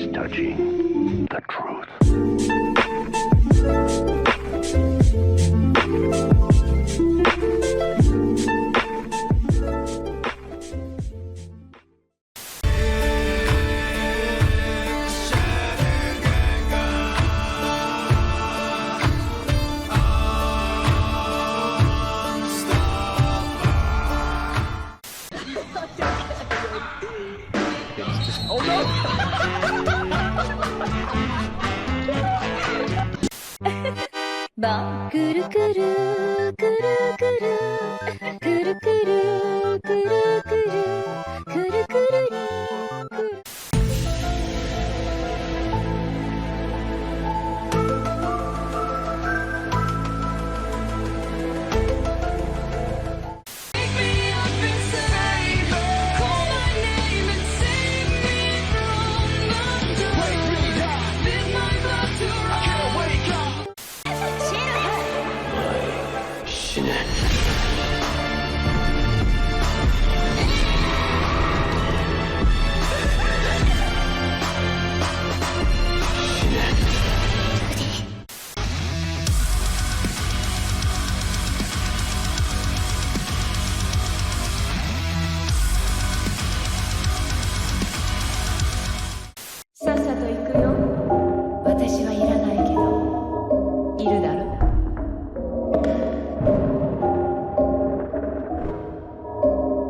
just touching the truth. まあくるくるくるくるくるくるくるくるくるくるりくる死ね。さっさと行くよ。私はいらないけどいるだろ。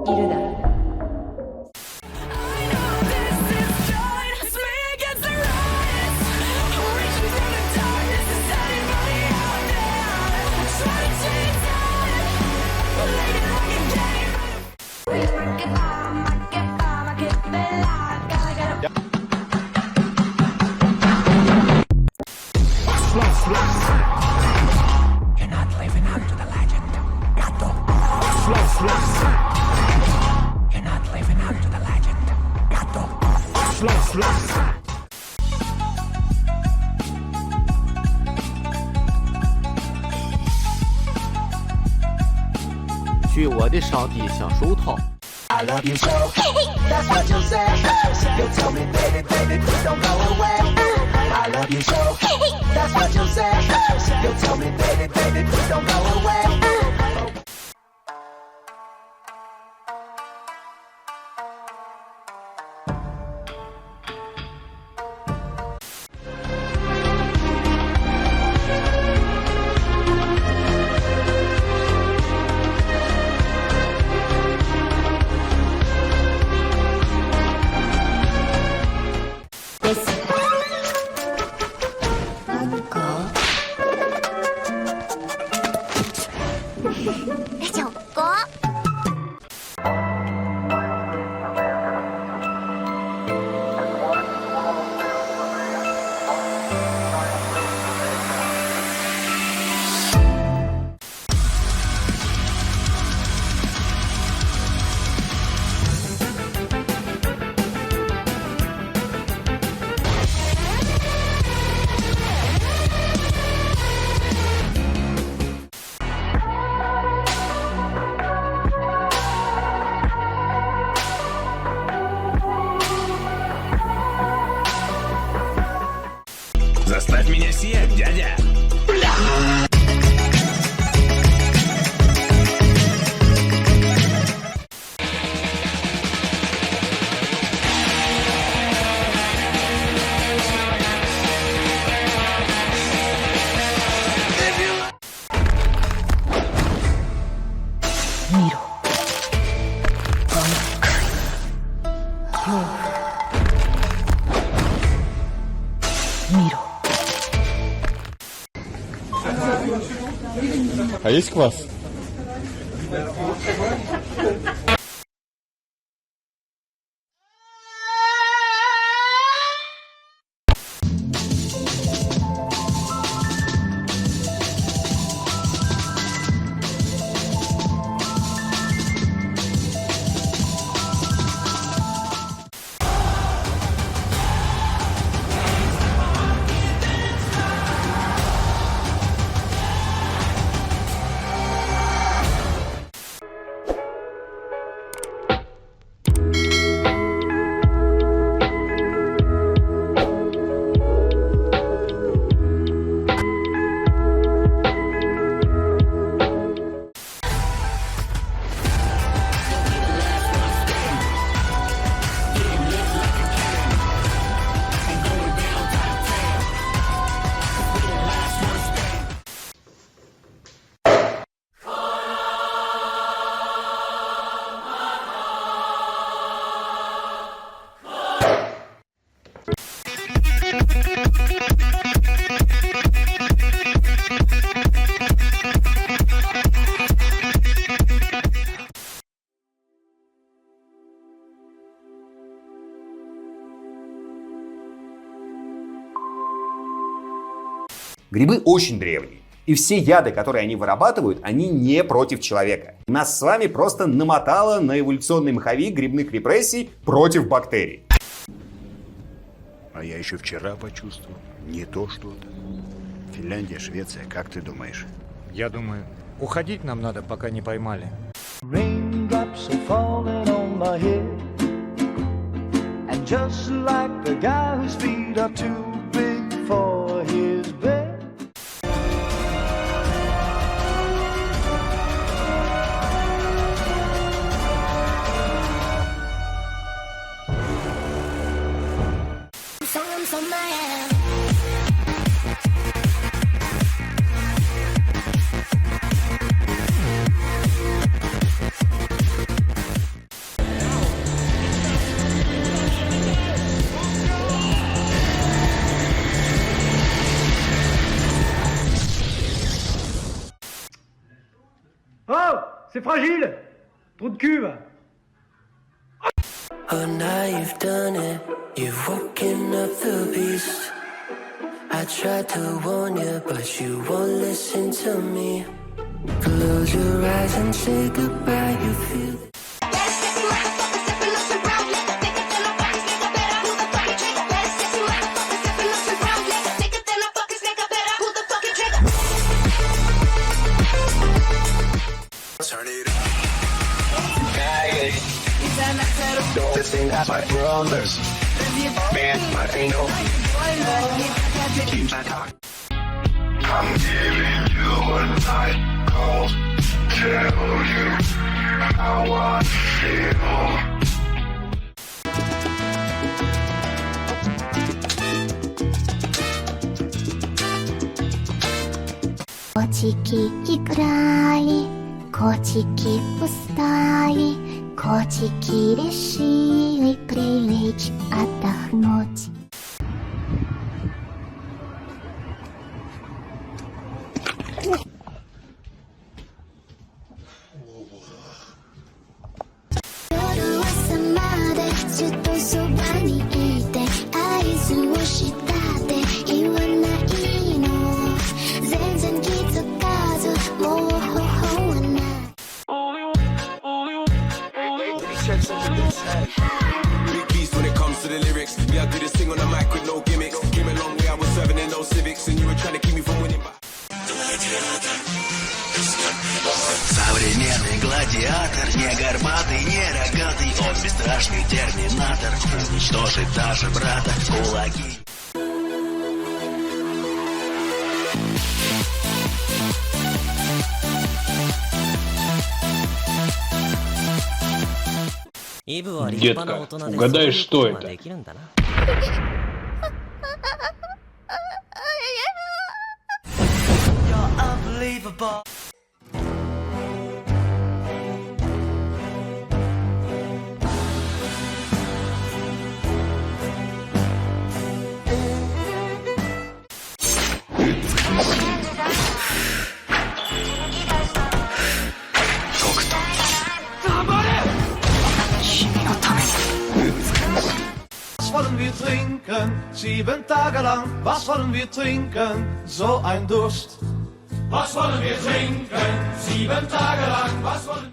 いるだろ。You're not living up to the legend. Gato. You're not living up to the legend. Gato. 据我的上帝想手套。 I love you so. That's what you say. You tell me, baby, baby, please don't go away. I love you so. That's what you say. You tell me, baby, baby, please don't go away. Заставь меня сиять, дядя! Миру. Миру. А есть квас? Грибы очень древние. И все яды, которые они вырабатывают, они не против человека. Нас с вами просто намотало на эволюционный маховик грибных репрессий против бактерий. А я еще вчера почувствовал. Не то что-то. Финляндия, Швеция, как ты думаешь? Я думаю, уходить нам надо, пока не поймали. Raindrops are falling on my head. And just like the guy whose feet are too big for his bed. Oh, c'est fragile. Trou de cul, va. Oh, now you've done it. You've woken up the beast. I tried to warn you, but you won't listen to me. Close your eyes and say goodbye. You feel it. This thing has my brothers. Man, my anal. I'm giving you a night call. Tell you how I feel. Котики играли, котики устали, котики решили прилечь отдохнуть.夜朝までずっとそばにいて合図をしたって言わないの全然気づかずもう方法はないBig beast when it comes to the lyrics. Me, I do this thing on the mic with no gimmicks. Came a long way, I was serving in those civics, and you were trying to keep me from winning. Современный гладиатор, не горбатый, не рогатый. Он бесстрашный терминатор, уничтожит даже брата. Кулаки. Детка, угадай, что это? Was wollen wir trinken? 7 Tage lang. Was wollen wir trinken? So ein Durst. Was wollen wir trinken? 7 Tage lang. Was wollen wir...